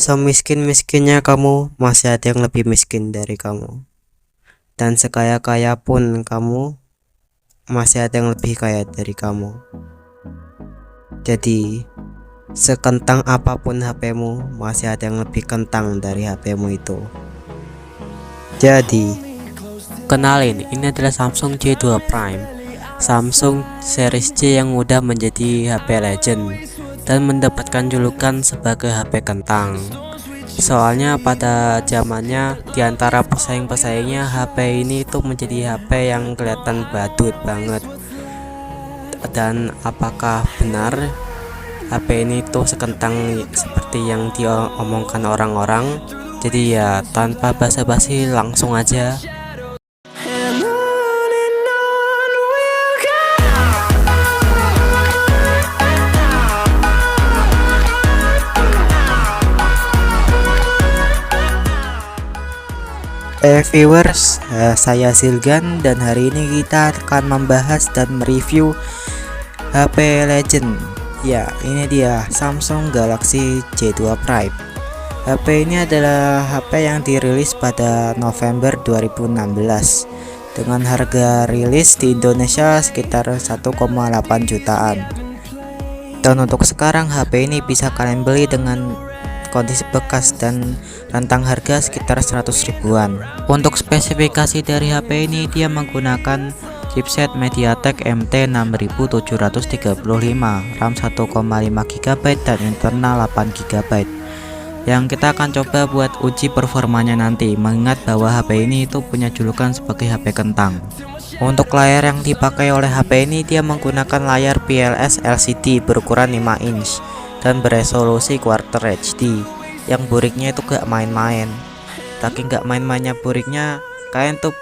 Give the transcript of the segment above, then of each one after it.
Semiskin-miskinnya kamu, masih ada yang lebih miskin dari kamu. Dan sekaya-kaya pun kamu, masih ada yang lebih kaya dari kamu. Jadi, sekentang apapun HP-mu, masih ada yang lebih kentang dari HP-mu itu. Jadi, kenalin, ini adalah Samsung J2 Prime, Samsung series J yang udah menjadi HP legend dan mendapatkan julukan sebagai HP kentang. Soalnya pada zamannya diantara pesaing-pesaingnya HP ini tuh menjadi HP yang kelihatan badut banget. Dan apakah benar HP ini tuh sekentang seperti yang diomongkan orang-orang? Jadi ya tanpa basa-basi langsung aja. Viewers, saya Silgan dan hari ini kita akan membahas dan mereview HP legend. Ya, ini dia Samsung Galaxy J2 Prime. HP ini adalah HP yang dirilis pada November 2016 dengan harga rilis di Indonesia sekitar 1,8 jutaan. Dan untuk sekarang HP ini bisa kalian beli dengan kondisi bekas dan rentang harga sekitar 100 ribuan. Untuk spesifikasi dari HP ini, dia menggunakan chipset MediaTek MT6735, RAM 1,5 GB dan internal 8 GB. Yang kita akan coba buat uji performanya nanti, mengingat bahwa HP ini itu punya julukan sebagai HP kentang. Untuk layar yang dipakai oleh HP ini, dia menggunakan layar PLS LCD berukuran 5 inch dan beresolusi Quarter HD. Yang buriknya itu gak main-main. Tapi gak main-mainnya buriknya, kalian tuh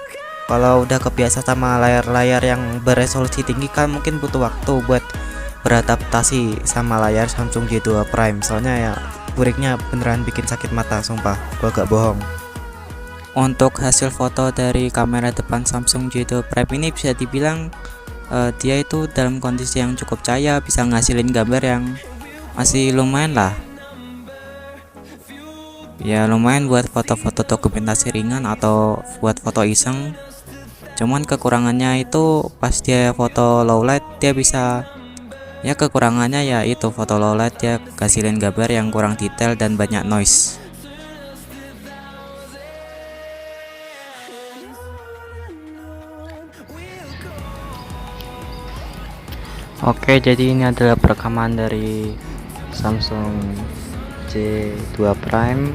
kalau udah kebiasa sama layar-layar yang beresolusi tinggi kan mungkin butuh waktu buat beradaptasi sama layar Samsung J2 Prime. Soalnya ya buriknya beneran bikin sakit mata, sumpah, gua gak bohong. Untuk hasil foto dari kamera depan Samsung J2 Prime ini bisa dibilang dia itu dalam kondisi yang cukup cahaya, bisa ngasilin gambar yang masih lumayan lah. Ya lumayan buat foto-foto dokumentasi ringan atau buat foto iseng. Cuman kekurangannya itu pas dia foto low light dia bisa, ya kekurangannya ya itu foto low light dia ngasilin gambar yang kurang detail dan banyak noise. Oke, jadi ini adalah perekaman dari Samsung J2 Prime.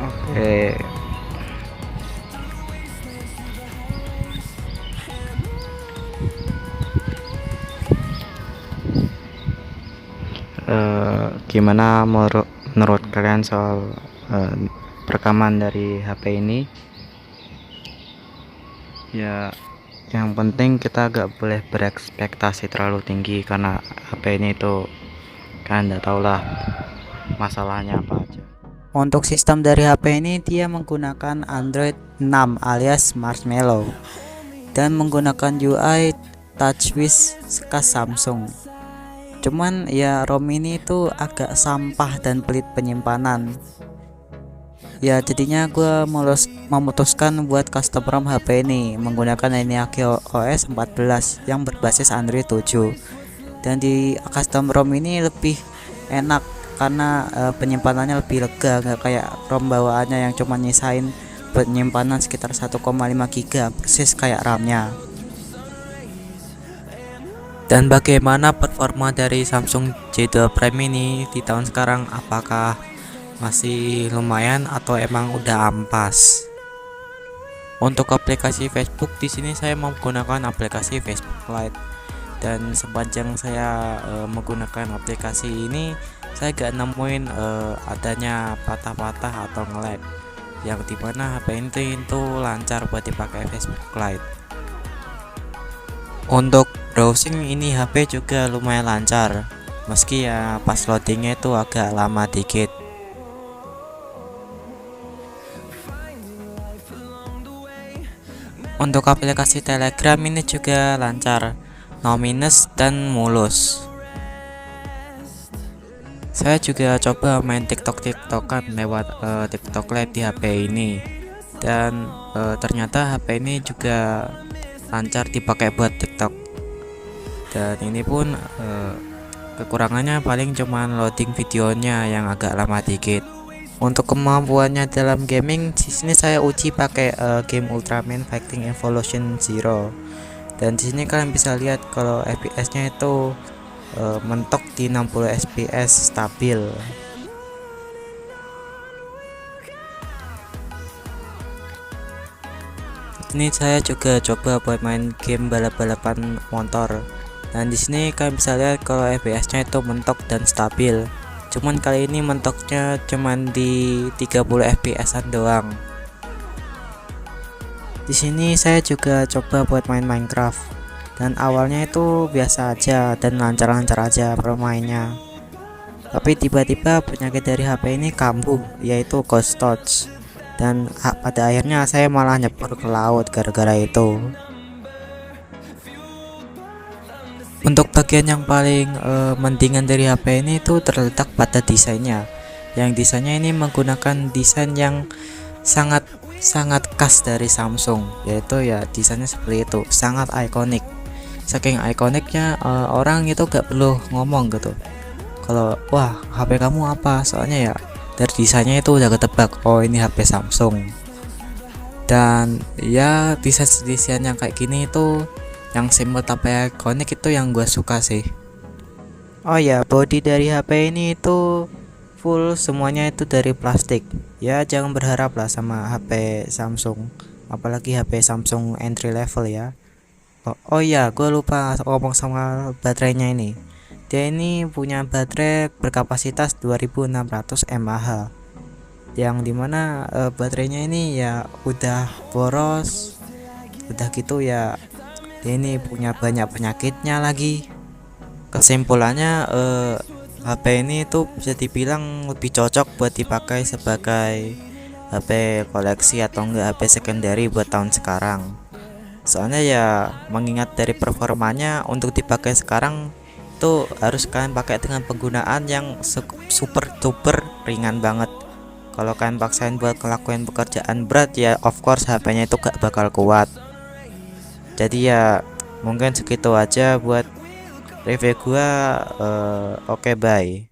Oke. Gimana menurut kalian soal perekaman dari HP ini? Ya, yang penting kita gak boleh berekspektasi terlalu tinggi karena HP ini itu kan gak tau lah masalahnya apa aja. Untuk sistem dari HP ini dia menggunakan Android 6 alias Marshmallow dan menggunakan UI TouchWiz khas Samsung. Cuman ya ROM ini itu agak sampah dan pelit penyimpanan. Ya jadinya gue memutuskan buat custom ROM HP ini menggunakan Lineage OS 14 yang berbasis Android 7. Dan di custom ROM ini lebih enak karena penyimpanannya lebih lega, gak kayak ROM bawaannya yang cuma nyisain penyimpanan sekitar 1,5 GB persis kayak RAM-nya. Dan bagaimana performa dari Samsung J2 Prime ini di tahun sekarang? Apakah masih lumayan atau emang udah ampas? Untuk aplikasi Facebook di sini saya menggunakan aplikasi Facebook Lite. Dan sepanjang saya menggunakan aplikasi ini, saya gak nemuin adanya patah-patah atau nge-lag, yang dimana HP ini itu lancar buat dipakai Facebook Lite. Untuk browsing ini HP juga lumayan lancar, meski ya pas loadingnya itu agak lama dikit. Untuk aplikasi Telegram ini juga lancar, no minus dan mulus. Saya juga coba main TikTok-TikTokan lewat TikTok Lite di HP ini, dan ternyata HP ini juga lancar dipakai buat TikTok. Dan ini pun kekurangannya paling cuman loading videonya yang agak lama dikit. Untuk kemampuannya dalam gaming, di sini saya uji pakai game Ultraman Fighting Evolution Zero. Dan di sini kalian bisa lihat kalau FPS-nya itu mentok di 60 fps stabil. Ini saya juga coba buat main game balap-balapan motor. Dan di sini kalian bisa lihat kalau FPS-nya itu mentok dan stabil. Cuman kali ini mentoknya cuman di 30 fps-an doang. Di sini saya juga coba buat main Minecraft, dan awalnya itu biasa aja dan lancar-lancar aja bermainnya. Tapi tiba-tiba penyakit dari HP ini kambuh, yaitu Ghost Touch. Dan pada akhirnya saya malah nyebur ke laut gara-gara itu. Untuk bagian yang paling mendingan dari HP ini itu terletak pada desainnya. Yang desainnya ini menggunakan desain yang sangat khas dari Samsung, yaitu ya desainnya seperti itu, sangat ikonik. Saking ikoniknya orang itu gak perlu ngomong gitu kalau wah HP kamu apa, soalnya ya dari desainnya itu udah ketebak, oh ini HP Samsung. Dan ya desain yang kayak gini itu yang simple tapi ikonik itu yang gue suka sih. Oh ya, body dari HP ini itu full semuanya itu dari plastik. Ya jangan berharap lah sama HP Samsung, apalagi HP Samsung entry level ya. Oh ya, gue lupa ngomong sama baterainya ini. Dia ini punya baterai berkapasitas 2600 mAh, yang dimana baterainya ini ya udah boros, udah gitu ya dia ini punya banyak penyakitnya lagi. Kesimpulannya HP ini tuh bisa dibilang lebih cocok buat dipakai sebagai HP koleksi atau enggak HP secondary buat tahun sekarang. Soalnya ya mengingat dari performanya untuk dipakai sekarang itu harus kalian pakai dengan penggunaan yang super duper ringan banget. Kalau kalian paksain buat ngelakuin pekerjaan berat ya of course HP-nya itu gak bakal kuat. Jadi ya mungkin segitu aja buat review gua. Oke, bye.